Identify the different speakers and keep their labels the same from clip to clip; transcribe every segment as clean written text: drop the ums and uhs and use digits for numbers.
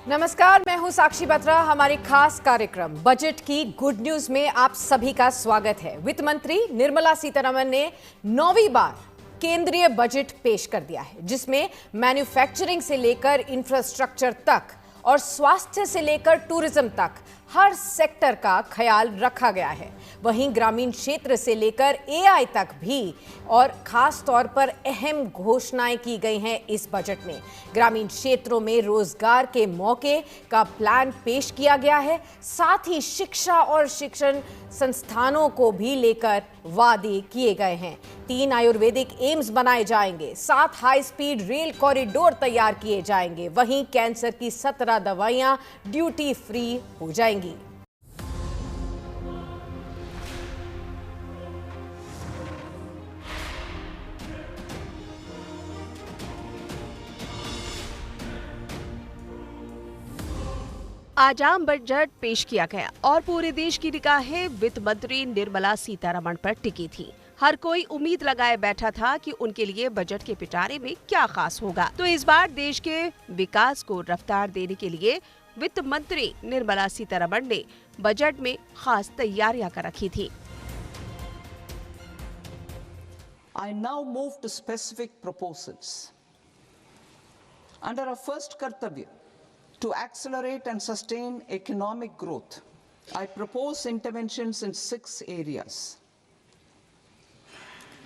Speaker 1: नमस्कार, मैं हूं साक्षी बत्रा। हमारे खास कार्यक्रम बजट की गुड न्यूज में आप सभी का स्वागत है। वित्त मंत्री निर्मला सीतारमण ने 9वीं बार केंद्रीय बजट पेश कर दिया है, जिसमें मैन्युफैक्चरिंग से लेकर इंफ्रास्ट्रक्चर तक और स्वास्थ्य से लेकर टूरिज्म तक हर सेक्टर का ख्याल रखा गया है। वहीं ग्रामीण क्षेत्र से लेकर एआई तक भी और खास तौर पर अहम घोषणाएं की गई हैं इस बजट में। ग्रामीण क्षेत्रों में रोजगार के मौके का प्लान पेश किया गया है। साथ ही शिक्षा और शिक्षण संस्थानों को भी लेकर वादे किए गए हैं। 3 आयुर्वेदिक एम्स बनाए जाएंगे, 7 हाई स्पीड रेल कॉरिडोर तैयार किए जाएंगे। वहीं कैंसर की 17 दवाइयां ड्यूटी फ्री हो जाएंगी।
Speaker 2: आज आम बजट पेश किया गया और पूरे देश की निगाहें वित्त मंत्री निर्मला सीतारमण पर टिकी थी। हर कोई उम्मीद लगाए बैठा था कि उनके लिए बजट के पिटारे में क्या खास होगा। तो इस बार देश के विकास को रफ्तार देने के लिए वित्त मंत्री निर्मला सीतारमण ने बजट में खास तैयारियां कर रखी थी।
Speaker 3: I now move to specific proposals. Under our first Kartavya, to accelerate and sustain economic growth, I propose interventions in 6 areas.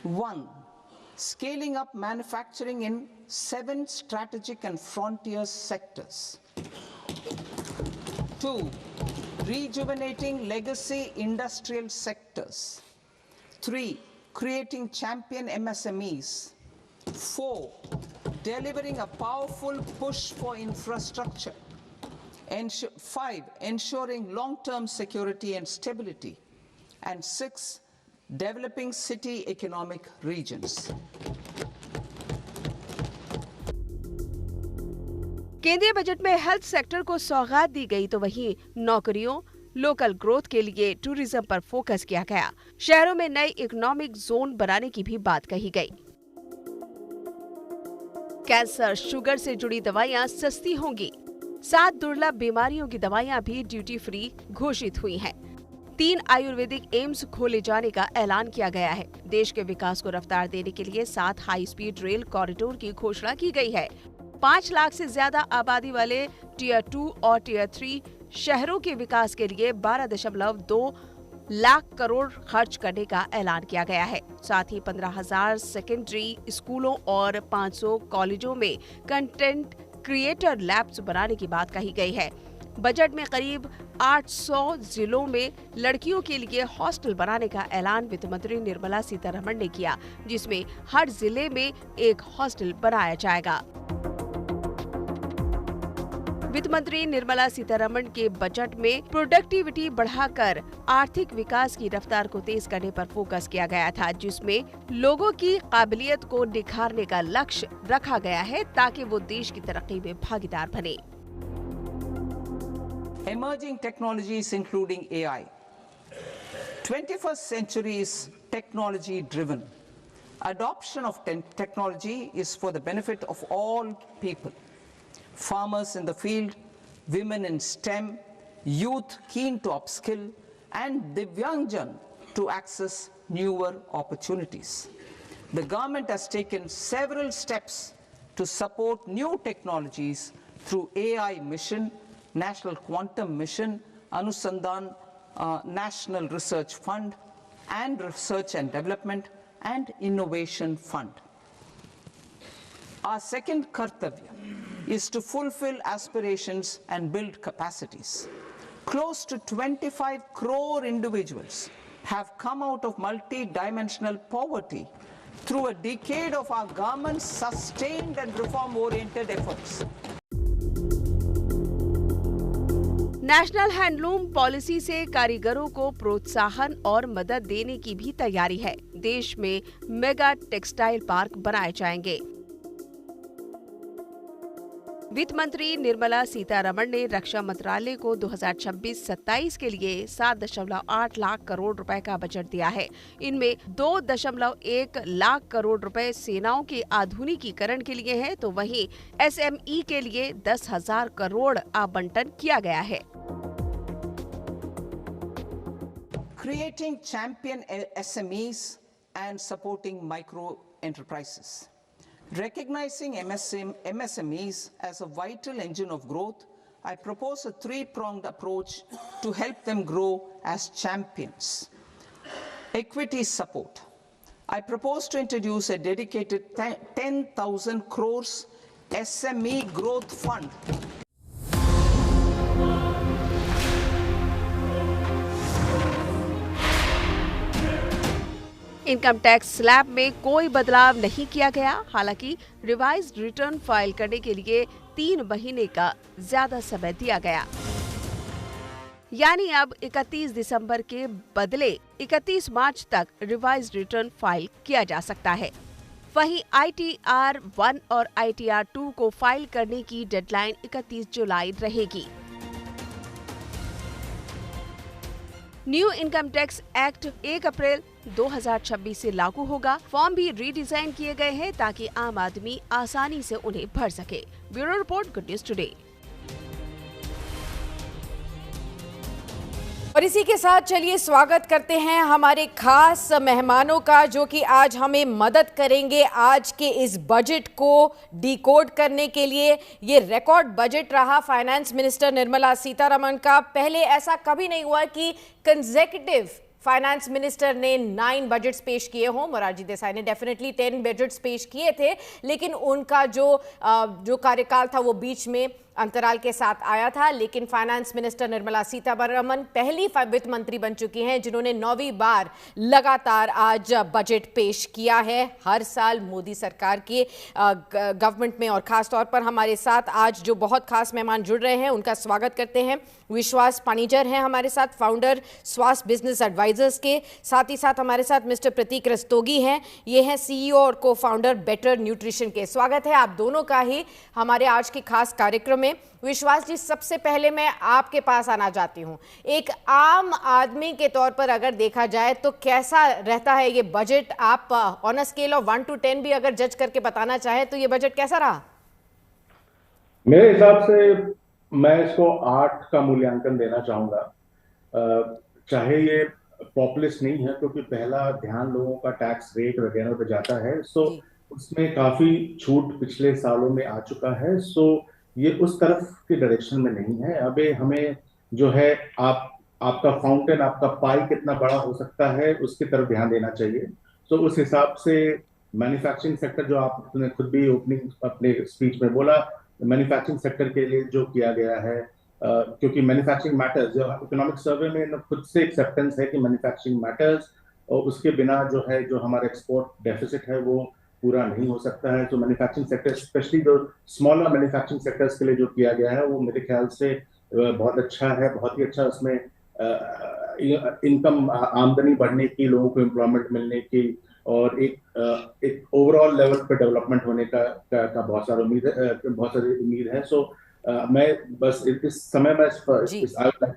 Speaker 3: 1. Scaling up manufacturing in 7 strategic and frontier sectors. 2. Rejuvenating legacy industrial sectors. 3. Creating champion MSMEs. 4. Delivering a powerful push for infrastructure. 5. Ensuring long-term security and stability. And 6. Developing city economic regions.
Speaker 2: केंद्रीय budget में health sector को सौगात दी गई, तो वहीं नौकरियों, local growth के लिए टूरिज्म पर फोकस किया गया। शहरों में नए इकोनॉमिक जोन बनाने की भी बात कही गई। कैंसर, शुगर से जुड़ी दवाइयां सस्ती होंगी। 7 दुर्लभ बीमारियों की दवाइयां भी ड्यूटी फ्री घोषित हुई हैं। 3 आयुर्वेदिक एम्स खोले जाने का ऐलान किया गया है। देश के विकास को रफ्तार देने के लिए 7 हाई स्पीड रेल कॉरिडोर की घोषणा की गई है। 5 लाख से ज्यादा आबादी वाले टियर 2 और टियर 3 शहरों के विकास के लिए 12.2 लाख करोड़ खर्च करने का ऐलान किया गया है। साथ ही 15,000 सेकेंडरी स्कूलों और 500 कॉलेजों में कंटेंट क्रिएटर लैब्स बनाने की बात कही गई है। बजट में करीब 800 जिलों में लड़कियों के लिए हॉस्टल बनाने का ऐलान वित्त मंत्री निर्मला सीतारमण ने किया, जिसमें हर जिले में एक हॉस्टल बनाया जाएगा। वित्त मंत्री निर्मला सीतारमण के बजट में प्रोडक्टिविटी बढ़ाकर आर्थिक विकास की रफ्तार को तेज करने पर फोकस किया गया था, जिसमें लोगों की काबिलियत को निखारने का लक्ष्य रखा गया है ताकि वो देश की तरक्की में भागीदार बने।
Speaker 3: Emerging technologies including AI. 21st century is technology driven. Adoption of technology is for the benefit of all people. Farmers in the field, women in STEM, youth keen to upskill, and Divyangjan to access newer opportunities. The government has taken several steps to support new technologies through AI Mission, National Quantum Mission, Anusandhan National Research Fund, and Research and Development and Innovation Fund. Our second Kartavya is to fulfill aspirations and build capacities. Close to 25 crore individuals have come out of multi-dimensional poverty through a decade of our government's sustained and reform-oriented efforts.
Speaker 2: National handloom policy से कारीगरों को प्रोत्साहन और मदद देने की भी तैयारी है। देश में मेगा टेक्सटाइल पार्क बनाए जाएंगे। वित्त मंत्री निर्मला सीतारमण ने रक्षा मंत्रालय को 2026-27 के लिए 7.8 लाख करोड़ रुपए का बजट दिया है। इनमें 2.1 लाख करोड़ रुपए सेनाओं के आधुनिकीकरण के लिए है, तो वहीं SME के लिए 10,000 करोड़ आवंटन किया गया है।
Speaker 3: Creating champion SMEs and supporting micro enterprises. Recognizing MSMEs as a vital engine of growth, I propose a three-pronged approach to help them grow as champions. Equity support. I propose to introduce a dedicated 10,000 crores SME growth fund.
Speaker 2: Income tax slab में कोई बदलाव नहीं किया गया। हालांकि revised return file करने के लिए 3 महीने का ज्यादा समय दिया गया, यानी अब 31 दिसंबर के बदले 31 मार्च तक रिवाइज्ड रिटर्न फाइल किया जा सकता है। वहीं ITR 1 और ITR 2 को फाइल करने की डेडलाइन 31 जुलाई रहेगी। न्यू इनकम टैक्स एक्ट 1 अप्रैल 2026 से लागू होगा। फॉर्म भी रीडिजाइन किए गए हैं ताकि आम आदमी आसानी से उन्हें भर सके। Bureau report, good news today.
Speaker 1: और इसी के साथ चलिए स्वागत करते हैं हमारे खास मेहमानों का, जो कि आज हमें मदद करेंगे आज के इस बजट को डिकोड करने के लिए। ये रिकॉर्ड बजट रहा फाइनेंस मिनिस्टर निर्मला सीतारमण का। पहले ऐसा कभी नहीं हुआ कि कंसेक्यूटिव फाइनेंस मिनिस्टर ने 9 बजट्स पेश किए हों। मोरारजी देसाई ने डेफिनेटली 10 बजट्स पेश किए थे, लेकिन उनका जो कार्यकाल था वो बीच में अंतराल के साथ आया था। लेकिन फाइनेंस मिनिस्टर निर्मला सीतारमण पहली वित्त मंत्री बन चुकी हैं जिन्होंने 9वीं बार लगातार आज बजट पेश किया है। हर साल मोदी सरकार के गवर्नमेंट में, और खास तौर पर हमारे साथ आज जो बहुत खास मेहमान जुड़ रहे हैं उनका स्वागत करते हैं। विश्वास पानीजर हैं हमारे साथ, फाउंडर स्वास्थ्य बिजनेस एडवाइजर्स के। साथ ही साथ हमारे साथ मिस्टर प्रतीक रस्तोगी हैं, ये हैं CEO और को फाउंडर बेटर न्यूट्रिशन के। स्वागत है आप दोनों का ही हमारे आज के खास कार्यक्रम में। विश्वास जी, सबसे पहले मैं आपके पास आना चाहती हूं। एक आम आदमी के तौर पर अगर देखा जाए तो कैसा रहता है ये बजट? आप on a scale of 1 to 10 भी अगर जज करके बताना चाहे तो ये बजट कैसा रहा?
Speaker 4: मेरे हिसाब से मैं इसको 8 का मूल्यांकन देना चाहूंगा। चाहे ये पॉपुलिस्ट नहीं है, क्योंकि पहला ध्यान लोगों का टैक्स रेट वगैरह पे जाता है, सो उसमें काफी छूट पिछले सालों में आ चुका है। सो ये उस तरफ की डायरेक्शन में नहीं है। अबे हमें जो है आपका फाउंटेन, आपका पाई कितना बड़ा हो सकता है उसकी तरफ ध्यान देना चाहिए। तो उस हिसाब से मैन्युफैक्चरिंग सेक्टर, जो आपने खुद भी ओपनिंग अपने स्पीच में बोला, मैन्युफैक्चरिंग सेक्टर के लिए जो किया गया है, क्योंकि मैन्युफैक्चरिंग मैटर्स, जो इकोनॉमिक सर्वे में खुद से एक्सेप्टेंस है कि मैन्युफैक्चरिंग मैटर्स, और उसके बिना जो है जो हमारा एक्सपोर्ट डेफिसिट है वो पूरा नहीं हो सकता है। तो मैन्युफैक्चरिंग सेक्टर, स्पेशली जो स्मॉलर मैन्युफैक्चरिंग सेक्टर्स के लिए जो किया गया है वो मेरे ख्याल से बहुत अच्छा है, बहुत ही अच्छा। उसमें इनकम, आमदनी बढ़ने की, लोगों को एम्प्लॉयमेंट मिलने की, और एक ओवरऑल लेवल पे डेवलपमेंट होने का बहुत सारी उम्मीद है। सो मैं बस इस समय में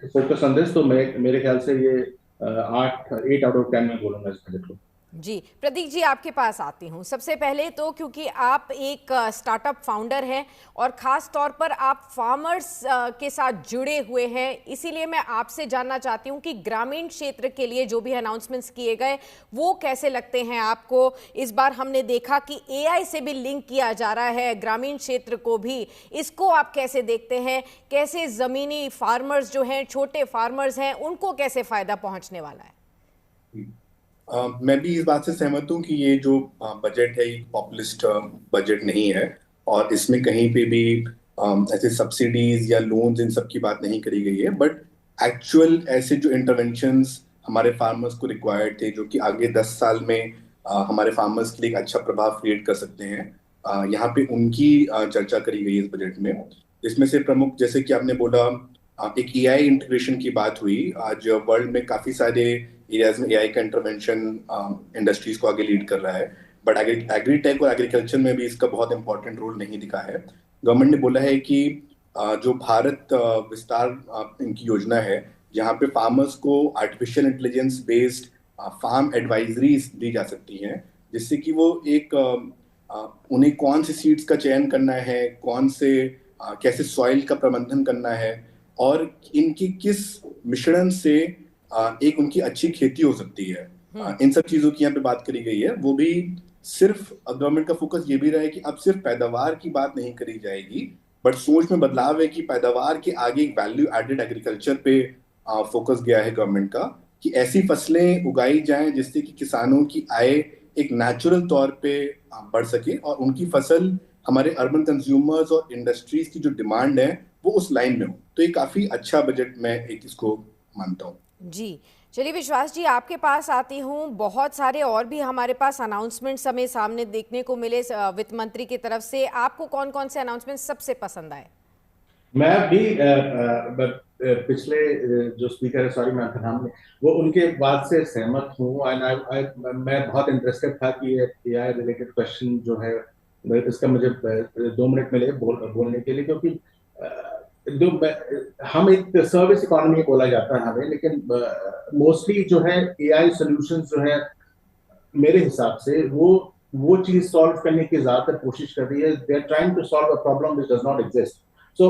Speaker 4: फोकस ऑन दिस, तो मेरे ख्याल से ये 8 आउट ऑफ 10 में बोलूंगा इस बजट को।
Speaker 1: जी प्रतीक जी, आपके पास आती हूँ। सबसे पहले तो क्योंकि आप एक स्टार्टअप फाउंडर हैं और ख़ास तौर पर आप फार्मर्स के साथ जुड़े हुए हैं, इसीलिए मैं आपसे जानना चाहती हूँ कि ग्रामीण क्षेत्र के लिए जो भी अनाउंसमेंट्स किए गए वो कैसे लगते हैं आपको? इस बार हमने देखा कि AI से भी लिंक किया जा रहा है ग्रामीण क्षेत्र को भी, इसको आप कैसे देखते हैं? कैसे ज़मीनी फार्मर्स जो हैं, छोटे फार्मर्स हैं, उनको कैसे फ़ायदा पहुँचने वाला है?
Speaker 5: मैं भी इस बात से सहमत हूँ कि ये जो बजट है ये पॉपुलिस्ट बजट नहीं है, और इसमें कहीं पे भी ऐसे सब्सिडीज या लोन्स इन सब की बात नहीं करी गई है। बट एक्चुअल ऐसे जो इंटरवेंशंस हमारे फार्मर्स को रिक्वायर्ड थे, जो कि आगे 10 साल में हमारे फार्मर्स के लिए एक अच्छा प्रभाव क्रिएट कर सकते हैं, यहाँ पे उनकी चर्चा करी गई इस बजट में। इसमें से प्रमुख, जैसे कि आपने बोला, एक AI इंटीग्रेशन की बात हुई। आज वर्ल्ड में काफी सारे एरियाज में AI का इंटरवेंशन इंडस्ट्रीज को आगे लीड कर रहा है, बट एग्रीटेक और एग्रीकल्चर में भी इसका बहुत इंपॉर्टेंट रोल नहीं दिखा है। गवर्नमेंट ने बोला है कि जो भारत विस्तार इनकी योजना है, जहाँ पे फार्मर्स को artificial intelligence based farm advisories दी जा सकती हैं, जिससे कि वो एक उन्हें कौन से सीड्स का चयन करना है, कौन से कैसे सॉइल का प्रबंधन करना है, और इनकी किस मिश्रण से एक उनकी अच्छी खेती हो सकती है। इन सब चीजों की यहाँ पे बात करी गई है। वो भी सिर्फ गवर्नमेंट का फोकस ये भी रहा है कि अब सिर्फ पैदावार की बात नहीं करी जाएगी, बट सोच में बदलाव है कि पैदावार के आगे एक वैल्यू एडेड एग्रीकल्चर पे फोकस गया है गवर्नमेंट का, कि ऐसी फसलें उगाई जाएं जिससे कि किसानों की आय एक नेचुरल तौर पे बढ़ सके और उनकी फसल हमारे अर्बन कंज्यूमर्स और इंडस्ट्रीज की जो डिमांड है वो उस लाइन में हो। तो ये काफी अच्छा बजट मैं एक इसको मानता हूँ।
Speaker 1: जी चलिए विश्वास जी, आपके पास आती हूँ। बहुत सारे और भी हमारे पास अनाउंसमेंट्स हमें सामने देखने को मिले वित्त मंत्री की तरफ से। आपको कौन कौन से अनाउंसमेंट सबसे पसंद आए?
Speaker 4: मैं भी पिछले जो स्पीकर है, सॉरी मैं आपका नाम नहीं, वो उनके बात से सहमत हूँ। एंड मैं बहुत इंटरेस्टेड था कि ये एआई रिलेटेड क्वेश्चन जो है इसका मुझे 2 मिनट मिले बोलने के लिए, क्योंकि जो हम एक सर्विस इकोनॉमी बोला जाता है हमें, लेकिन मोस्टली जो है एआई सॉल्यूशंस जो है मेरे हिसाब से वो चीज सॉल्व करने की ज्यादातर कोशिश कर रही है। They are trying to solve a problem which does not exist. सो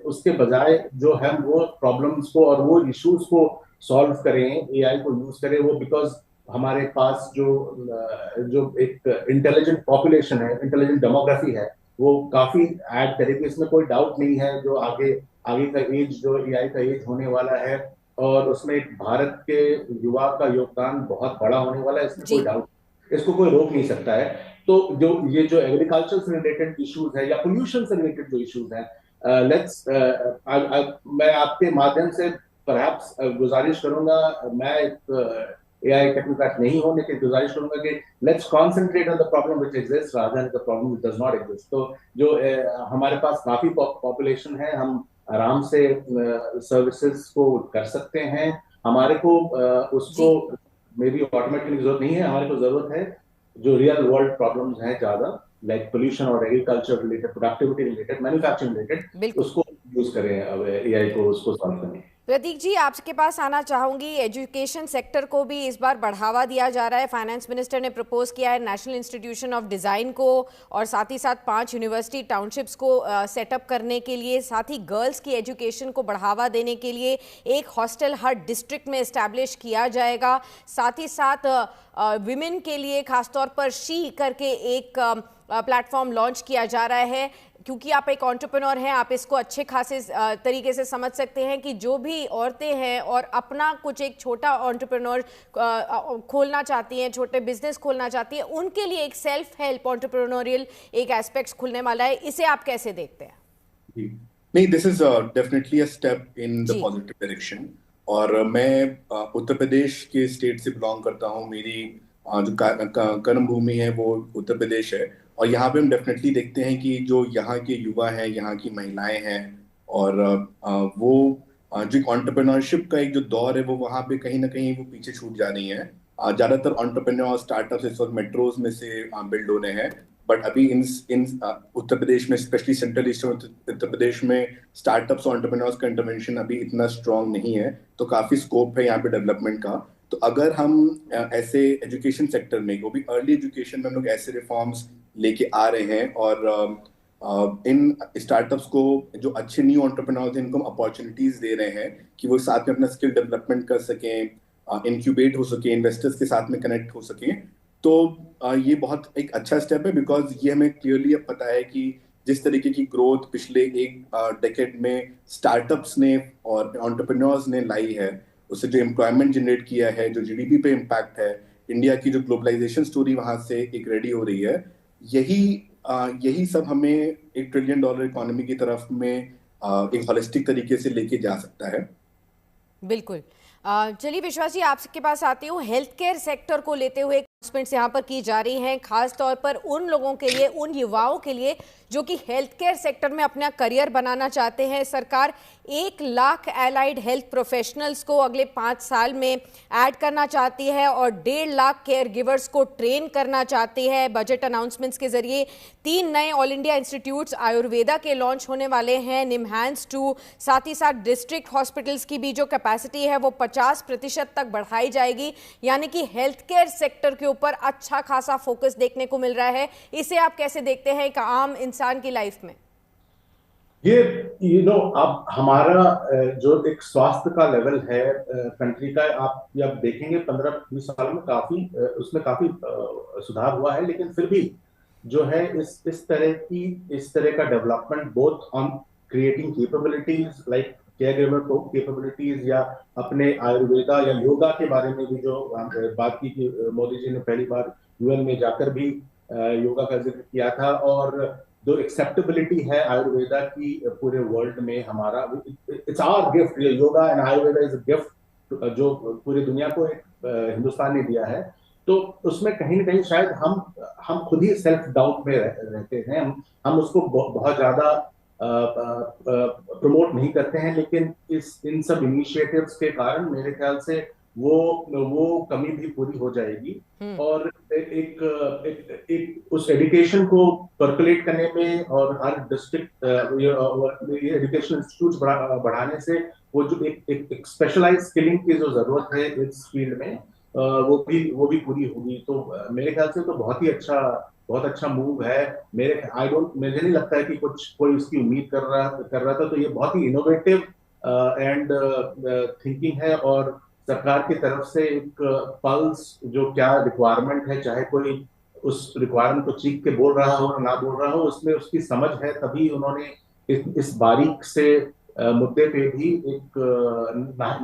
Speaker 4: उसके बजाय जो हम वो प्रॉब्लम्स को और वो इश्यूज को सॉल्व करें, एआई को यूज करें, वो बिकॉज हमारे पास जो एक इंटेलिजेंट पॉपुलेशन है, इंटेलिजेंट डेमोग्राफी है, वो काफी ऐड करेगी, इसमें कोई डाउट नहीं है। जो आगे का एज, जो एआई का एज होने वाला है, और उसमें एक भारत के युवा का योगदान बहुत बड़ा होने वाला है, इसमें कोई डाउट, इसको कोई रोक नहीं सकता है। तो जो एग्रीकल्चर से रिलेटेड इश्यूज है या पोल्यूशन से रिलेटेड जो इश्यूज हैं, मैं आपके माध्यम से परहैप्स गुजारिश करूंगा, मैं एक एआई टेक्नोक्रेट नहीं हूं, लेकिन गुजारिश करूंगा कि let's concentrate on the problem which exist rather than the problem which does not exist. तो जो हमारे पास काफी पॉपुलेशन है, हम आराम से सर्विसेज को कर सकते हैं। हमारे को उसको मे बी ऑटोमेटिकली जरूरत नहीं है, हमारे को जरूरत है जो रियल वर्ल्ड प्रॉब्लम्स हैं ज्यादा, लाइक पोल्यूशन और agriculture related, productivity related, manufacturing related, उसको यूज करें अब एआई को, उसको सॉल्व करने।
Speaker 1: प्रतीक जी, आपके पास आना चाहूंगी। एजुकेशन सेक्टर को भी इस बार बढ़ावा दिया जा रहा है। फाइनेंस मिनिस्टर ने प्रपोज किया है नेशनल इंस्टीट्यूशन ऑफ डिज़ाइन को, और साथ ही साथ 5 यूनिवर्सिटी टाउनशिप्स को सेटअप करने के लिए, साथ ही गर्ल्स की एजुकेशन को बढ़ावा देने के लिए एक हॉस्टल हर डिस्ट्रिक्ट में इस्टेब्लिश किया जाएगा। साथ ही साथ विमेन के लिए खासतौर पर शी करके एक प्लेटफॉर्म लॉन्च किया जा रहा है। क्योंकि आप एक एंटरप्रेन्योर हैं, आप इसको अच्छे खासे तरीके से समझ सकते हैं कि जो भी औरतें हैं और अपना कुछ एक छोटा एंटरप्रेन्योर खोलना चाहती हैं, छोटे बिजनेस खोलना चाहती हैं, उनके लिए एक सेल्फ हेल्प एंटरप्रेन्योरियल एक एस्पेक्ट खुलने वाला है। इसे आप कैसे देखते हैं?
Speaker 5: नहीं, this is definitely a step in the positive direction. और मैं उत्तर प्रदेश के स्टेट से बिलोंग करता हूँ। मेरी जो कर्म भूमि है वो उत्तर प्रदेश है, और यहाँ पे हम डेफिनेटली देखते हैं कि जो यहाँ के युवा हैं, यहाँ की महिलाएं हैं, और वो जो एंटरप्रेन्योरशिप का एक जो दौर है वो वहाँ पे कहीं ना कहीं वो पीछे छूट जा रही है। ज्यादातर एंटरप्रेन्योर स्टार्टअप्स इस वक्त मेट्रोज में से बिल्ड होने हैं, बट अभी इन उत्तर प्रदेश में, specially central eastern Uttar Pradesh में, स्टार्टअप्स और एंटरप्रेन्योर्स का इंटरवेंशन अभी इतना स्ट्रांग नहीं है। तो काफी स्कोप है यहाँ पे डेवलपमेंट का। तो अगर हम ऐसे एजुकेशन सेक्टर में, वो भी अर्ली एजुकेशन में, हम लोग ऐसे रिफॉर्म्स लेके आ रहे हैं, और इन स्टार्टअप्स को जो अच्छे न्यू एंटरप्रेन्योर्स हैं इनको हम अपॉर्चुनिटीज दे रहे हैं कि वो साथ में अपना स्किल डेवलपमेंट कर सकें, इंक्यूबेट हो सके, इन्वेस्टर्स के साथ में कनेक्ट हो सकें। तो ये बहुत एक अच्छा स्टेप है, बिकॉज ये हमें क्लियरली अब पता है कि जिस तरीके की ग्रोथ पिछले एक डेकेड में स्टार्टअप्स ने और एंटरप्रेन्योर्स ने लाई है, उससे जो एम्प्लॉयमेंट जनरेट किया है, जो जीडीपी पे इम्पैक्ट है, इंडिया की जो ग्लोबलाइजेशन स्टोरी वहां से एक रेडी हो रही है, यही सब हमें $1 ट्रिलियन इकोनॉमी की तरफ में एक होलिस्टिक तरीके से लेके जा सकता है।
Speaker 1: बिल्कुल। चलिए विश्वास जी, आपके पास आती हूँ। हेल्थ केयर सेक्टर को लेते हुए अनाउंसमेंट्स यहाँ पर की जा रही हैं, खास तौर पर उन लोगों के लिए, उन युवाओं के लिए जो कि हेल्थ केयर सेक्टर में अपना करियर बनाना चाहते हैं। सरकार 1 लाख एलाइड हेल्थ प्रोफेशनल्स को अगले 5 साल में ऐड करना चाहती है और 1.5 लाख केयर गिवर्स को ट्रेन करना चाहती है। बजट अनाउंसमेंट्स के जरिए 3 नए ऑल इंडिया इंस्टीट्यूट्स आयुर्वेदा के लॉन्च होने वाले हैं, निमहांस 2, साथ ही साथ डिस्ट्रिक्ट हॉस्पिटल्स की भी जो कैपेसिटी है वो 50% तक बढ़ाई जाएगी। यानी कि हेल्थ केयर सेक्टर के ऊपर अच्छा खासा फोकस देखने को मिल रहा है। इसे आप कैसे देखते हैं एक आम इंसान की लाइफ में?
Speaker 4: ये अब हमारा जो एक स्वास्थ्य का लेवल है कंट्री का, आप जब देखेंगे 15-20 साल में उसमें काफी सुधार हुआ है, लेकिन फिर भी जो है इस तरह का development both on creating capabilities like caregiver capabilities या अपने आयुर्वेदा या योगा के बारे में भी जो बात की कि मोदी जी ने पहली बार यूएन में जाकर भी योगा का जिक्र किया था, और जो एक्सेप्टेबिलिटी है आयुर्वेदा की पूरे वर्ल्ड में, हमारा it's our gift, yoga and Ayurveda is a gift जो पूरी दुनिया को हिंदुस्तान ने दिया है। तो उसमें कहीं ना कहीं शायद हम खुद ही सेल्फ डाउट में रहते हैं, हम उसको बहुत ज्यादा प्रमोट नहीं करते हैं, लेकिन इन सब इनिशिएटिव्स के कारण मेरे ख्याल से वो कमी भी पूरी हो जाएगी। और एक उस एजुकेशन को पर्कुलेट करने में और हर डिस्ट्रिक्ट एजुकेशन इंस्टीट्यूट बढ़ाने से वो जो एक स्पेशलाइज स्किलिंग की जो जरूरत है इस फील्ड में, वो भी पूरी होगी। तो मेरे ख्याल से तो बहुत अच्छा मूव है। मुझे नहीं लगता है कि कोई उसकी उम्मीद कर रहा था। तो ये बहुत ही इनोवेटिव एंड थिंकिंग है, और सरकार की तरफ से एक पल्स जो क्या रिक्वायरमेंट है, चाहे कोई उस रिक्वायरमेंट को चीख के बोल रहा हो ना बोल रहा हो, उसमें उसकी समझ है, तभी उन्होंने इस बारीक से मुद्दे पे भी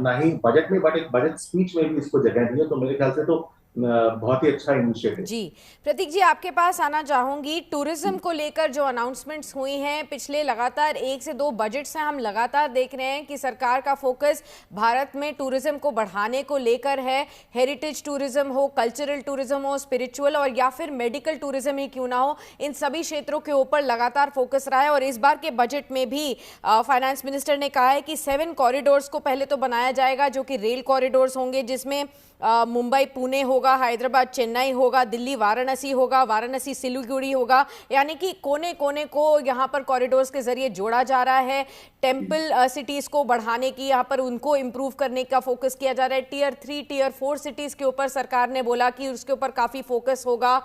Speaker 4: ना ही बजट में बट एक बजट स्पीच में भी इसको जगह दी है। तो मेरे ख्याल से तो बहुत ही अच्छा इनिशिएटिव।
Speaker 1: जी प्रतीक जी, आपके पास आना चाहूंगी। टूरिज्म को लेकर जो अनाउंसमेंट्स हुई हैं, पिछले लगातार 1 से 2 बजट से हम लगातार देख रहे हैं कि सरकार का फोकस भारत में टूरिज्म को बढ़ाने को लेकर है। हेरिटेज टूरिज्म हो, कल्चरल टूरिज्म हो, स्पिरिचुअल और या फिर मेडिकल टूरिज्म ही क्यों ना हो, इन सभी क्षेत्रों के ऊपर लगातार फोकस रहा है। और इस बार के बजट में भी फाइनेंस मिनिस्टर ने कहा है कि 7 कॉरिडोर्स को पहले तो बनाया जाएगा, जो कि रेल कॉरिडोर्स होंगे, जिसमें मुंबई पुणे होगा, हैदराबाद चेन्नई होगा, दिल्ली वाराणसी होगा, वाराणसी सिलीगुड़ी होगा। यानी कि कोने कोने को यहाँ पर कॉरिडोर्स के जरिए जोड़ा जा रहा है। टेम्पल सिटीज को बढ़ाने की, यहाँ पर उनको इंप्रूव करने का फोकस किया जा रहा है। टियर 3 टियर 4 सिटीज के ऊपर सरकार ने बोला कि उसके ऊपर काफी फोकस होगा।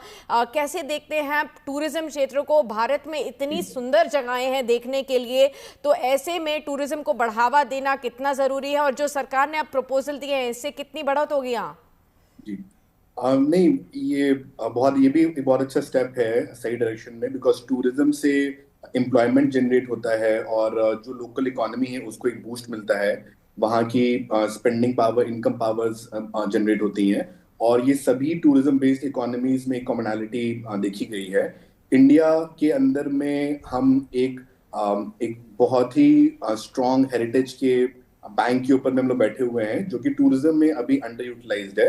Speaker 1: कैसे देखते हैं टूरिज्म क्षेत्र को? भारत में इतनी सुंदर जगहें हैं देखने के लिए, तो ऐसे में टूरिज्म को बढ़ावा देना कितना जरूरी है, और जो सरकार ने अब प्रपोजल दिए हैं इससे कितनी बढ़त होगी?
Speaker 5: जी नहीं, ये भी एक बहुत अच्छा स्टेप है सही डायरेक्शन में, बिकॉज टूरिज्म से एम्प्लॉयमेंट जनरेट होता है और जो लोकल इकोनॉमी है उसको एक बूस्ट मिलता है, वहाँ की spending power, income powers generate होती हैं, और ये सभी टूरिज्म बेस्ड इकोनॉमीज में एक कॉमनैलिटी देखी गई है। इंडिया के अंदर में हम एक बहुत ही स्ट्रॉन्ग हेरिटेज के बैंक के ऊपर में हम लोग बैठे हुए हैं, जो कि टूरिज्म में अभी अंडर यूटिलाइज्ड है,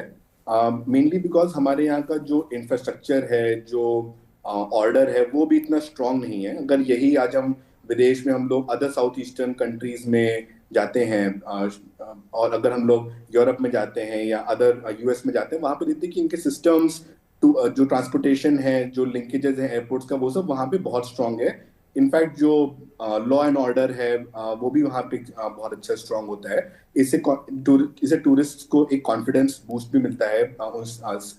Speaker 5: मेनली बिकॉज हमारे यहाँ का जो इंफ्रास्ट्रक्चर है, जो ऑर्डर है, वो भी इतना स्ट्रांग नहीं है। अगर यही आज हम विदेश में हम लोग अदर साउथ ईस्टर्न कंट्रीज में जाते हैं, और अगर हम लोग यूरोप में जाते हैं या अदर यूएस में जाते हैं, वहाँ पे देखते हैं कि इनके सिस्टम्स जो ट्रांसपोर्टेशन है, जो लिंकेजेस हैं एयरपोर्ट्स का, वो सब वहाँ पे बहुत स्ट्रांग है। इनफैक्ट जो लॉ एंड ऑर्डर है वो भी वहाँ पे बहुत अच्छा स्ट्रांग होता है। इससे टूरिस्ट को एक कॉन्फिडेंस बूस्ट भी मिलता है उस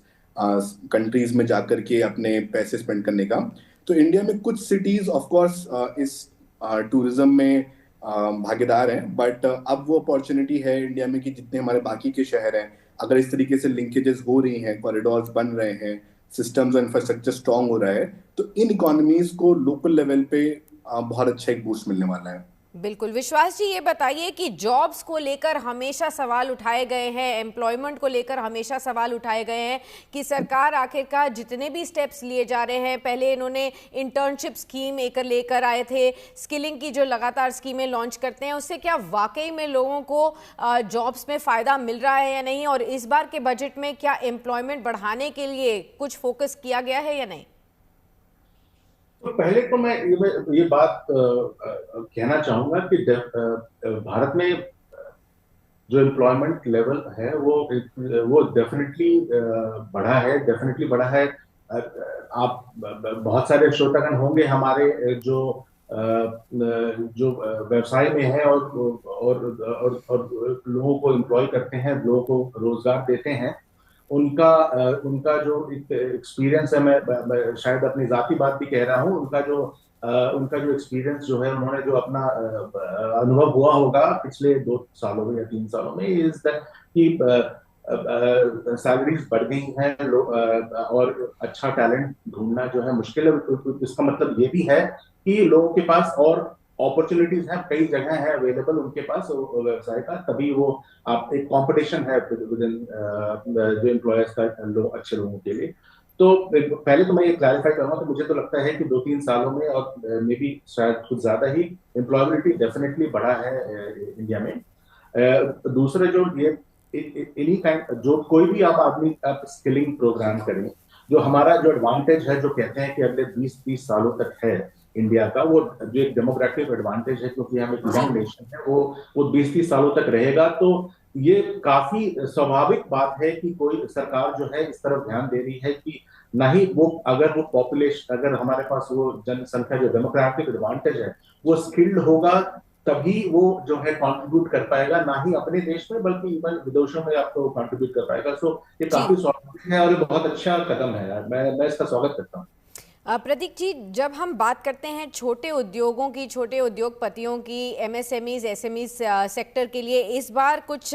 Speaker 5: कंट्रीज में जाकर के अपने पैसे स्पेंड करने का। तो इंडिया में कुछ सिटीज ऑफ कोर्स इस टूरिज्म में भागीदार हैं, बट अब वो अपॉर्चुनिटी है इंडिया में कि जितने हमारे बाकी के शहर हैं, अगर इस तरीके से लिंकेजेस हो रही हैं, कॉरिडोर्स बन रहे हैं, सिस्टम्स और इंफ्रास्ट्रक्चर स्ट्रांग हो रहा है, तो इन इकोनॉमीज को लोकल लेवल पे बहुत अच्छा एक बूस्ट मिलने वाला है।
Speaker 1: बिल्कुल। विश्वास जी, ये बताइए कि जॉब्स को लेकर हमेशा सवाल उठाए गए हैं, एम्प्लॉयमेंट को लेकर हमेशा सवाल उठाए गए हैं कि सरकार आखिरकार जितने भी स्टेप्स लिए जा रहे हैं, पहले इन्होंने इंटर्नशिप स्कीम एक लेकर आए थे, स्किलिंग की जो लगातार स्कीमें लॉन्च करते हैं, उससे क्या वाकई में लोगों को जॉब्स में फ़ायदा मिल रहा है या नहीं, और इस बार के बजट में क्या एम्प्लॉयमेंट बढ़ाने के लिए कुछ फोकस किया गया है या नहीं?
Speaker 4: तो पहले तो मैं ये बात कहना चाहूंगा कि भारत में जो एम्प्लॉयमेंट लेवल है वो डेफिनेटली बढ़ा है। आप बहुत सारे श्रोतागण होंगे हमारे जो व्यवसाय में है और लोगों को एम्प्लॉय करते हैं, लोगों को रोजगार देते हैं, उनका जो एक्सपीरियंस है, मैं शायद अपनी जाती बात भी कह रहा हूँ, उनका जो एक्सपीरियंस जो है, उन्होंने जो अपना अनुभव हुआ होगा पिछले 2 सालों में या 3 सालों में, इज दैट कि सैलरीज बढ़ गई हैं और अच्छा टैलेंट ढूंढना जो है मुश्किल है। इसका मतलब ये भी है कि लोगों के पास और अपॉर्चुनिटीज हैं, कई जगह है अवेलेबल उनके पास व्यवसाय का, तभी वो आप एक कंपटीशन है जो एम्प्लॉयर्स का अच्छे लोगों के लिए। तो पहले तो मैं ये क्लैरिफाई करूंगा, तो मुझे तो लगता है कि 2-3 सालों में और मे बी शायद कुछ ज्यादा ही एम्प्लॉयबिलिटी डेफिनेटली बढ़ा है इंडिया में। दूसरे जो ये इन्हीं काइंड जो कोई भी आप स्किलिंग प्रोग्राम करें, जो हमारा जो एडवांटेज है, जो कहते हैं कि अगले 20-30 सालों तक है इंडिया का, वो जो एक डेमोग्राफिक एडवांटेज है, क्योंकि हम एक यंग नेशन है, वो 20-30 सालों तक रहेगा। तो ये काफी स्वाभाविक बात है कि कोई सरकार जो है इस तरफ ध्यान दे रही है कि नहीं, अगर वो पॉपुलेशन, अगर हमारे पास वो जनसंख्या, जो डेमोग्राफिक एडवांटेज है, वो स्किल्ड होगा, तभी वो जो है कंट्रीब्यूट कर पाएगा, ना ही अपने देश में बल्कि इवन विदेशों में आपको कंट्रीब्यूट कर पाएगा। सो ये काफी स्वाभाविक है और ये बहुत अच्छा कदम है यार, मैं इसका स्वागत करता हूँ।
Speaker 1: प्रतीक जी, जब हम बात करते हैं छोटे उद्योगों की, छोटे उद्योगपतियों की, एमएसएमईज एसएमईज सेक्टर के लिए, इस बार कुछ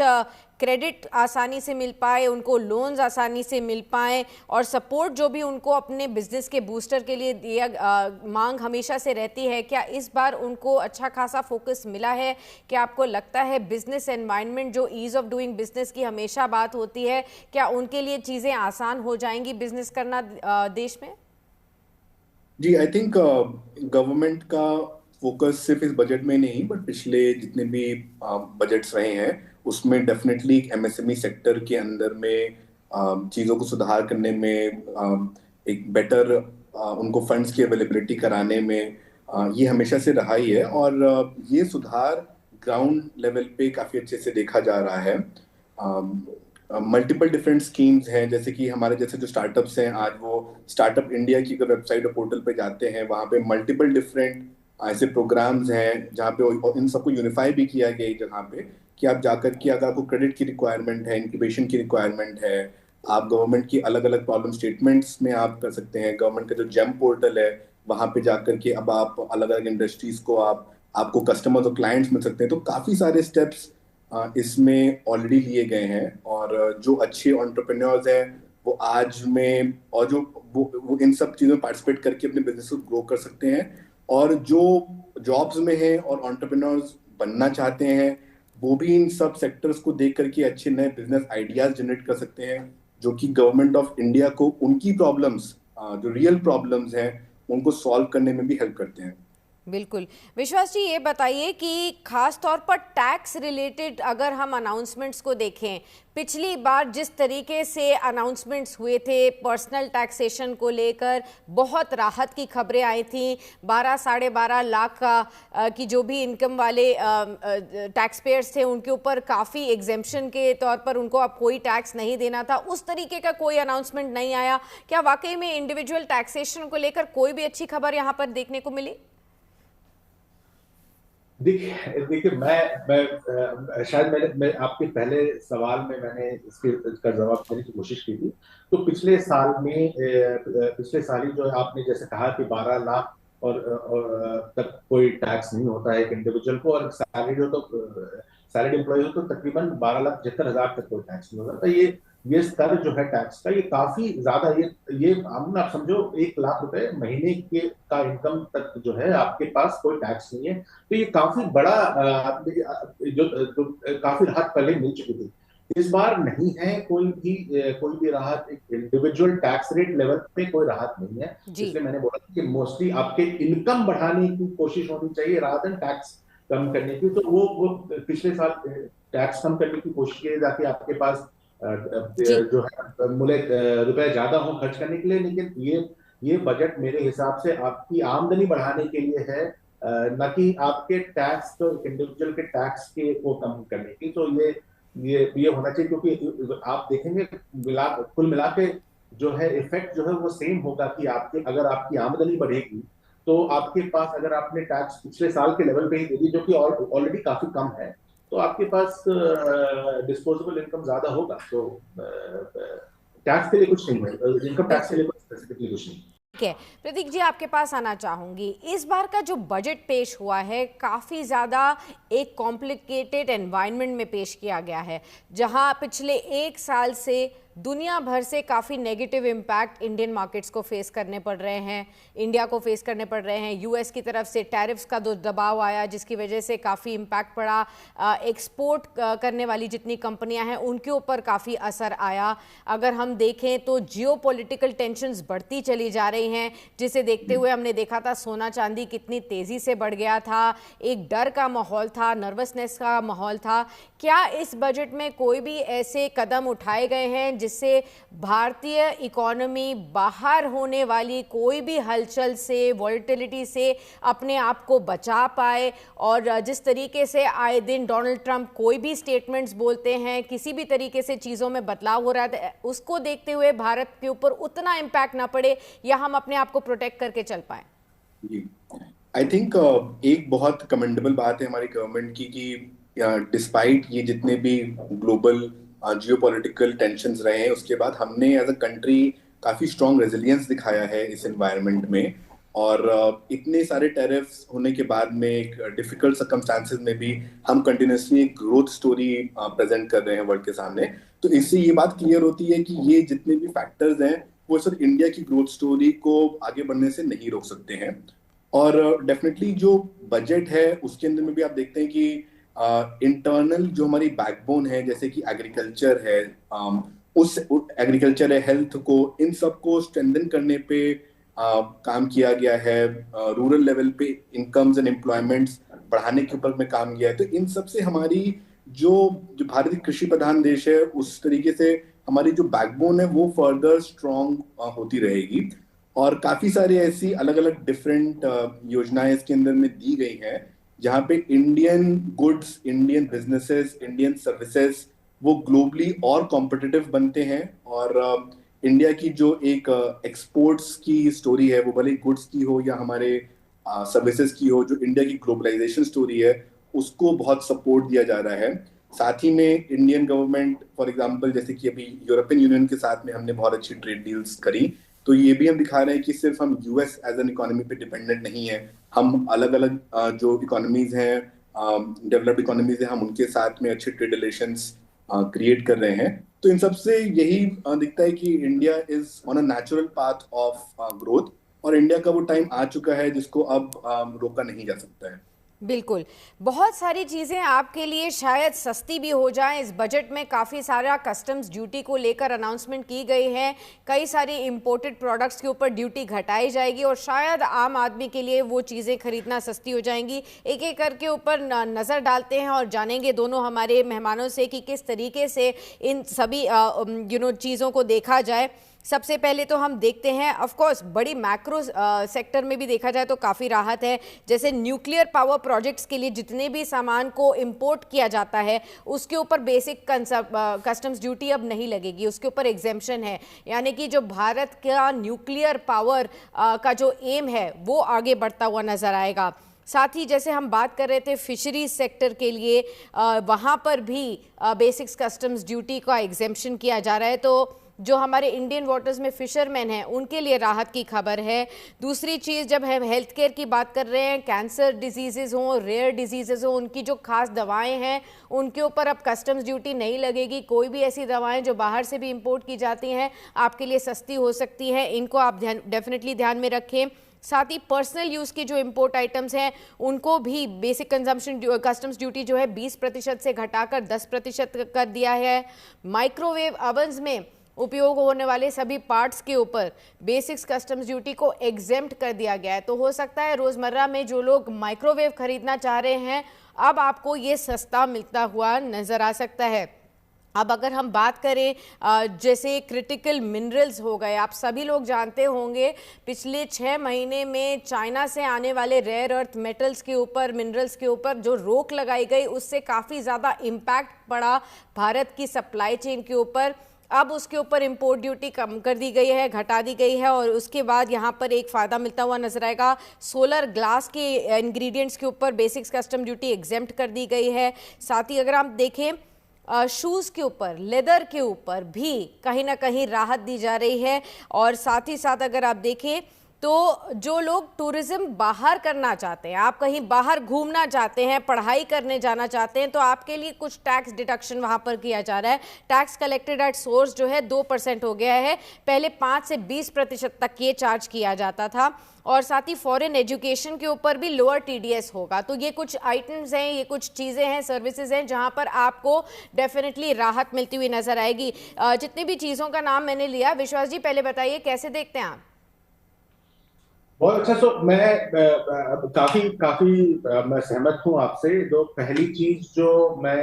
Speaker 1: क्रेडिट आसानी से मिल पाए, उनको लोन्स आसानी से मिल पाए, और सपोर्ट जो भी उनको अपने बिजनेस के बूस्टर के लिए दिया मांग हमेशा से रहती है, क्या इस बार उनको अच्छा खासा फोकस मिला है? क्या आपको लगता है बिजनेस एनवायरनमेंट, जो ईज ऑफ डूइंग बिजनेस की हमेशा बात होती है, क्या उनके लिए चीज़ें आसान हो जाएंगी बिजनेस करना देश में?
Speaker 5: जी, आई थिंक गवर्नमेंट का फोकस सिर्फ इस बजट में नहीं, बट पिछले जितने भी बजट्स रहे हैं उसमें डेफिनेटली एमएसएमई सेक्टर के अंदर में चीज़ों को सुधार करने में, एक बेटर उनको फंड्स की अवेलेबिलिटी कराने में, ये हमेशा से रहा ही है। और ये सुधार ग्राउंड लेवल पे काफ़ी अच्छे से देखा जा रहा है। मल्टीपल डिफरेंट स्कीम्स हैं, जैसे कि हमारे जैसे जो स्टार्टअप्स हैं, आज वो स्टार्टअप इंडिया की अगर वेबसाइट और पोर्टल पे जाते हैं, वहाँ पे मल्टीपल डिफरेंट ऐसे प्रोग्राम्स हैं जहाँ पे इन सबको यूनिफाई भी किया गया है जहाँ पे कि आप जाकर के अगर आपको क्रेडिट की रिक्वायरमेंट है, इंक्यूबेशन की रिक्वायरमेंट है, आप गवर्नमेंट की अलग अलग प्रॉब्लम स्टेटमेंट्स में आप कर सकते हैं। गवर्नमेंट का जो जेम पोर्टल है, वहाँ पे जाकर के अब आप अलग अलग इंडस्ट्रीज को आपको कस्टमर्स और क्लाइंट्स मिल सकते हैं। तो काफी सारे स्टेप्स इसमें ऑलरेडी लिए गए हैं, और जो अच्छे एंटरप्रेन्योर्स हैं वो आज में, और जो वो इन सब चीज़ों में पार्टिसिपेट करके अपने बिजनेस को ग्रो कर सकते हैं। और जो जॉब्स में हैं और एंटरप्रेन्योर्स बनना चाहते हैं, वो भी इन सब सेक्टर्स को देख करके अच्छे नए बिजनेस आइडियाज जनरेट कर सकते हैं, जो कि गवर्नमेंट ऑफ इंडिया को उनकी प्रॉब्लम्स, जो रियल प्रॉब्लम्स हैं, उनको सॉल्व करने में भी हेल्प करते हैं।
Speaker 1: बिल्कुल। विश्वास जी, ये बताइए कि खास तौर पर टैक्स रिलेटेड अगर हम अनाउंसमेंट्स को देखें, पिछली बार जिस तरीके से अनाउंसमेंट्स हुए थे पर्सनल टैक्सेशन को लेकर, बहुत राहत की खबरें आई थी। 12-12.5 लाख की जो भी इनकम वाले टैक्स पेयर्स थे, उनके ऊपर काफ़ी एग्जेम्पशन के तौर पर उनको अब कोई टैक्स नहीं देना था। उस तरीके का कोई अनाउंसमेंट नहीं आया। क्या वाकई में इंडिविजुअल टैक्सेशन को लेकर कोई भी अच्छी खबर यहाँ पर देखने को मिली?
Speaker 4: देखिए, मैं शायद मैं आपके पहले सवाल में मैंने इसका जवाब देने की कोशिश की थी। तो पिछले साल ही जो आपने जैसे कहा कि 12 लाख और तक कोई टैक्स नहीं होता है एक इंडिविजुअल को, और सैलरीड एम्प्लॉय हो तो तकरीबन 12,75,000 तक कोई टैक्स नहीं होता। ये ये स्तर जो है टैक्स का, ये काफी ज्यादा, ये हम ना समझो 1 लाख रुपए महीने के का इनकम तक जो है आपके पास कोई टैक्स नहीं है, तो ये काफी बड़ा जो काफी राहत पहले मिल चुकी थी। इस बार नहीं है कोई भी राहत, इंडिविजुअल टैक्स रेट लेवल पे कोई राहत नहीं है। इसलिए मैंने बोला कि मोस्टली आपके इनकम बढ़ाने की कोशिश होनी चाहिए रादर देन टैक्स कम करने की। तो वो पिछले साल टैक्स कम करने की कोशिश की जाती है, आपके पास जो है रुपए ज्यादा हो खर्च करने के लिए, लेकिन ये बजट मेरे हिसाब से आपकी आमदनी बढ़ाने के लिए है, न कि आपके टैक्स को, इंडिविजुअल के टैक्स के को कम करने की। तो ये होना चाहिए, क्योंकि आप देखेंगे कुल मिला के जो है इफेक्ट जो है वो सेम होगा कि अगर आपकी आमदनी बढ़ेगी तो आपके पास, अगर आपने टैक्स पिछले साल के लेवल पे ही दे दी जो कि ऑलरेडी काफी कम है, तो आपके पास डिस्पोजेबल इनकम ज्यादा होगा। तो टैक्स के लिए कुछ नहीं है, इनकम टैक्स के लिए स्पेसिफिकली कुछ नहीं।
Speaker 1: ठीक है प्रतीक जी, आपके पास आना चाहूंगी। इस बार का जो बजट पेश हुआ है काफ़ी ज़्यादा एक कॉम्प्लिकेटेड एनवायरनमेंट में पेश किया गया है, जहां पिछले 1 साल से दुनिया भर से काफ़ी नेगेटिव इम्पैक्ट इंडियन मार्केट्स को फेस करने पड़ रहे हैं, इंडिया को फेस करने पड़ रहे हैं। यूएस की तरफ से टैरिफ्स का दबाव आया जिसकी वजह से काफ़ी इम्पैक्ट पड़ा। एक्सपोर्ट करने वाली जितनी कंपनियां हैं उनके ऊपर काफ़ी असर आया। अगर हम देखें तो जियोपॉलिटिकल टेंशन्स बढ़ती चली जा रही हैं, जिसे देखते हुए हमने देखा था सोना चांदी कितनी तेज़ी से बढ़ गया था, एक डर का माहौल था, नर्वसनेस का माहौल था। क्या इस बजट में कोई भी ऐसे कदम उठाए गए हैं जिससे भारतीय इकोनॉमी बाहर होने वाली कोई भी हलचल से, वॉलेटिलिटी से अपने आप को बचा पाए? और जिस तरीके से आए दिन डोनाल्ड ट्रंप कोई भी स्टेटमेंट्स बोलते हैं, किसी भी तरीके से चीज़ों में बदलाव हो रहा है, उसको देखते हुए भारत के ऊपर उतना इम्पैक्ट ना पड़े या हम अपने आप को प्रोटेक्ट करके चल पाए?
Speaker 5: जी, आई थिंक एक बहुत कमेंडेबल बात है हमारी गवर्नमेंट की कि डिस्पाइट ये जितने भी ग्लोबल जियोपॉलिटिकल टेंशन्स रहे हैं, उसके बाद हमने एज अ कंट्री काफी स्ट्रॉन्ग रेजिलियंस दिखाया है इस एनवायरनमेंट में। और इतने सारे टैरिफ्स होने के बाद में एक डिफिकल्ट सर्कमस्टांसेस में भी हम कंटिन्यूसली एक ग्रोथ स्टोरी प्रेजेंट कर रहे हैं वर्ल्ड के सामने। तो इससे ये बात क्लियर होती है कि ये जितने भी फैक्टर्स हैं वो सिर्फ इंडिया की ग्रोथ स्टोरी को आगे बढ़ने से नहीं रोक सकते हैं। और डेफिनेटली जो बजट है उसके अंदर में भी आप देखते हैं कि इंटरनल जो हमारी बैकबोन है, जैसे कि एग्रीकल्चर है, उस एग्रीकल्चर है, हेल्थ को, इन सबको स्ट्रेंथन करने पे काम किया गया है। रूरल लेवल पे इनकम्स एंड एम्प्लॉयमेंट्स बढ़ाने के ऊपर में काम किया है। तो इन सब से हमारी जो भारत कृषि प्रधान देश है, उस तरीके से हमारी जो बैकबोन है वो फर्दर स्ट्रॉन्ग होती रहेगी। और काफी सारी ऐसी अलग अलग डिफरेंट योजनाएं इसके अंदर में दी गई हैं जहाँ पे Indian goods, Indian businesses, Indian services वो ग्लोबली और कॉम्पिटिटिव बनते हैं। और इंडिया की जो एक एक्सपोर्ट्स की स्टोरी है, वो भले गुड्स की हो या हमारे सर्विसेज की हो, जो इंडिया की ग्लोबलाइजेशन स्टोरी है उसको बहुत सपोर्ट दिया जा रहा है। साथ ही में इंडियन गवर्नमेंट, फॉर एग्जांपल जैसे कि अभी यूरोपियन यूनियन के साथ में हमने बहुत अच्छी ट्रेड डील्स करी, तो ये भी हम दिखा रहे हैं कि सिर्फ हम यूएस एज एन इकोनॉमी पे डिपेंडेंट नहीं है, हम अलग अलग जो इकोनॉमीज हैं, डेवलप्ड इकोनॉमीज हैं, हम उनके साथ में अच्छे ट्रेड रिलेशंस क्रिएट कर रहे हैं। तो इन सब से यही दिखता है कि India is on a natural path of growth, और इंडिया का वो टाइम आ चुका है जिसको अब रोका नहीं जा सकता है।
Speaker 1: बिल्कुल, बहुत सारी चीज़ें आपके लिए शायद सस्ती भी हो जाएं। इस बजट में काफ़ी सारा कस्टम्स ड्यूटी को लेकर अनाउंसमेंट की गई है, कई सारी इंपोर्टेड प्रोडक्ट्स के ऊपर ड्यूटी घटाई जाएगी और शायद आम आदमी के लिए वो चीज़ें खरीदना सस्ती हो जाएंगी। एक एक करके ऊपर नज़र डालते हैं और जानेंगे दोनों हमारे मेहमानों से कि किस तरीके से इन सभी चीज़ों को देखा जाए। सबसे पहले तो हम देखते हैं, ऑफ कोर्स बड़ी मैक्रो सेक्टर में भी देखा जाए तो काफ़ी राहत है। जैसे न्यूक्लियर पावर प्रोजेक्ट्स के लिए जितने भी सामान को इंपोर्ट किया जाता है उसके ऊपर बेसिक कस्टम्स ड्यूटी अब नहीं लगेगी, उसके ऊपर एग्जेम्पशन है। यानी कि जो भारत का न्यूक्लियर पावर का जो एम है वो आगे बढ़ता हुआ नज़र आएगा। साथ ही जैसे हम बात कर रहे थे फिशरीज सेक्टर के लिए, वहाँ पर भी बेसिक्स कस्टम्स ड्यूटी का एग्जेम्पशन किया जा रहा है। तो जो हमारे इंडियन वाटर्स में फिशरमैन हैं उनके लिए राहत की खबर है। दूसरी चीज़, जब हम हेल्थ केयर की बात कर रहे हैं, कैंसर डिजीज़ेज़ हों, रेयर डिजीज़ेज़ हों, उनकी जो खास दवाएं हैं उनके ऊपर अब कस्टम्स ड्यूटी नहीं लगेगी। कोई भी ऐसी दवाएं जो बाहर से भी इंपोर्ट की जाती हैं आपके लिए सस्ती हो सकती हैं, इनको आप डेफिनेटली ध्यान में रखें। साथ ही पर्सनल यूज़ की जो इंपोर्ट आइटम्स हैं उनको भी बेसिक कंजम्पशन कस्टम्स ड्यूटी जो है 20% से घटाकर 10% कर दिया है। माइक्रोवेव अवन्स में उपयोग होने वाले सभी पार्ट्स के ऊपर बेसिक्स कस्टम्स ड्यूटी को एग्जेम्प्ट कर दिया गया है। तो हो सकता है रोज़मर्रा में जो लोग माइक्रोवेव खरीदना चाह रहे हैं अब आपको ये सस्ता मिलता हुआ नज़र आ सकता है। अब अगर हम बात करें जैसे क्रिटिकल मिनरल्स हो गए, आप सभी लोग जानते होंगे पिछले 6 महीने में चाइना से आने वाले रेयर अर्थ मेटल्स के ऊपर, मिनरल्स के ऊपर जो रोक लगाई गई उससे काफ़ी ज़्यादा इम्पैक्ट पड़ा भारत की सप्लाई चेन के ऊपर। अब उसके ऊपर इंपोर्ट ड्यूटी कम कर दी गई है, घटा दी गई है और उसके बाद यहाँ पर एक फ़ायदा मिलता हुआ नजर आएगा। सोलर ग्लास के इंग्रेडिएंट्स के ऊपर बेसिक्स कस्टम ड्यूटी एग्जेम्प्ट कर दी गई है। साथ ही अगर आप देखें शूज़ के ऊपर, लेदर के ऊपर भी कहीं ना कहीं राहत दी जा रही है। और साथ ही साथ अगर आप देखें तो जो लोग टूरिज्म बाहर करना चाहते हैं, आप कहीं बाहर घूमना चाहते हैं, पढ़ाई करने जाना चाहते हैं, तो आपके लिए कुछ टैक्स डिडक्शन वहां पर किया जा रहा है। टैक्स कलेक्टेड एट सोर्स जो है 2% हो गया है, पहले 5 से 20% तक ये चार्ज किया जाता था। और साथ ही फॉरेन एजुकेशन के ऊपर भी लोअर टीडीएस होगा। तो ये कुछ आइटम्स हैं, ये कुछ चीज़ें हैं, सर्विसेज हैं जहां पर आपको डेफिनेटली राहत मिलती हुई नजर आएगी। जितनी भी चीज़ों का नाम मैंने लिया, विश्वास जी पहले बताइए कैसे देखते हैं आप?
Speaker 4: बहुत अच्छा। तो मैं काफी मैं सहमत हूँ आपसे। जो पहली चीज जो मैं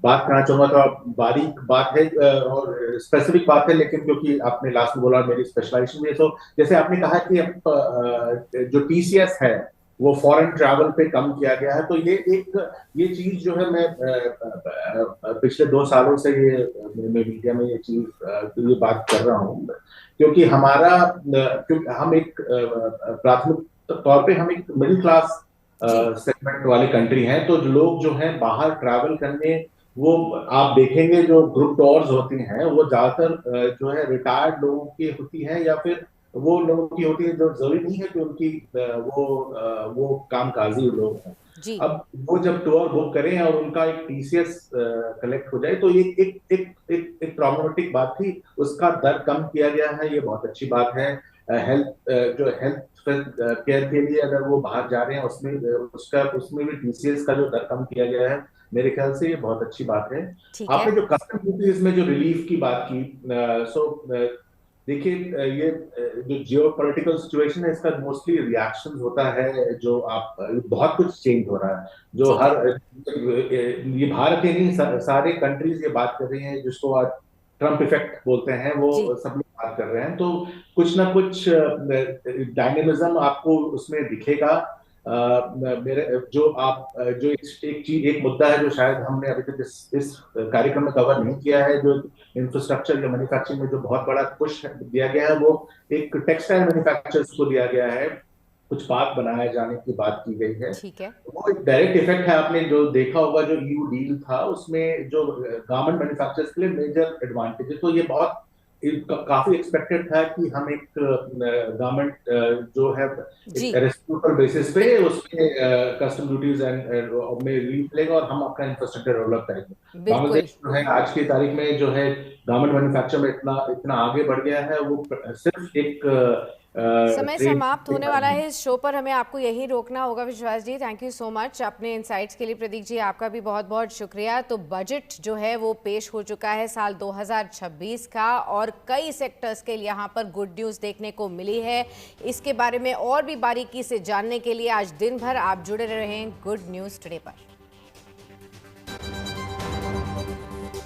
Speaker 4: बात करना चाहूंगा, तो बारीक बात है और स्पेसिफिक बात है, लेकिन क्योंकि आपने लास्ट में बोला मेरी स्पेशलाइजेशन भी है, तो जैसे आपने कहा कि जो टीसीएस है वो फॉरेन ट्रैवल पे कम किया गया है। तो ये चीज जो है, मैं पिछले 2 सालों से मैं मीडिया में ये बात कर रहा हूँ, क्योंकि हम एक प्राथमिक तौर पे हम एक मिडिल क्लास सेगमेंट वाली कंट्री हैं। तो लोग जो हैं बाहर ट्रैवल करने, वो आप देखेंगे जो ग्रुप टूर्स होती हैं वो ज्यादातर जो है रिटायर्ड लोगों की होती हैं, या फिर वो लोगों की होती है जो जरूरी नहीं है कि उनकी वो कामकाजी लोग हैं। अब वो जब टूर बुक करें और उनका एक टीसीएस कलेक्ट हो जाए, तो ये एक प्रॉब्लमेटिक बात थी। उसका दर कम किया गया है, ये बहुत अच्छी बात है। हेल्थ केयर के लिए अगर वो बाहर जा रहे हैं उसमें भी टीसीएस का जो दर कम किया गया है, मेरे ख्याल से ये बहुत अच्छी बात है। आपने जो कस्टम ड्यूटीज में जो रिलीफ की बात की, देखिए ये जो जियो पॉलिटिकल सिचुएशन है इसका मोस्टली रिएक्शन होता है। जो आप बहुत कुछ चेंज हो रहा है, जो ये भारत ही नहीं सारे कंट्रीज ये बात कर रही हैं, जिसको आज ट्रम्प इफेक्ट बोलते हैं, वो सब लोग बात कर रहे हैं। तो कुछ ना कुछ डायनेमिज्म आपको उसमें दिखेगा। एक मुद्दा है जो शायद हमने अभी तक इस कार्यक्रम में कवर नहीं किया है, जो इंफ्रास्ट्रक्चर या मैन्युफैक्चरिंग में जो बहुत बड़ा पुश दिया गया है, वो एक टेक्सटाइल मैन्युफैक्चरर्स को दिया गया है। कुछ पार्क बनाए जाने की बात की गई है। वो एक डायरेक्ट इफेक्ट है। आपने जो देखा होगा जो ईयू डील था उसमें जो गारमेंट मैन्युफैक्चरर्स के लिए मेजर एडवांटेज है। तो ये बहुत काफी एक्सपेक्टेड था कि हम एक गवर्नमेंट जो है रेसिप्रोकल बेसिस पे उसमें कस्टम ड्यूटीज में रिलीफ लेगा और हम अपना इंफ्रास्ट्रक्चर डेवलप करेंगे। बांग्लादेश जो है आज की तारीख में जो है गवर्नमेंट मैन्युफैक्चर में इतना आगे बढ़ गया है, वो सिर्फ एक
Speaker 1: समय समाप्त होने वाला है इस शो पर, हमें आपको यही रोकना होगा। विश्वास जी थैंक यू सो मच अपने इनसाइट्स के लिए। प्रदीप जी आपका भी बहुत बहुत शुक्रिया। तो बजट जो है वो पेश हो चुका है साल 2026 का और कई सेक्टर्स के लिए यहाँ पर गुड न्यूज़ देखने को मिली है। इसके बारे में और भी बारीकी से जानने के लिए आज दिन भर आप जुड़े रहें गुड न्यूज़ टुडे पर।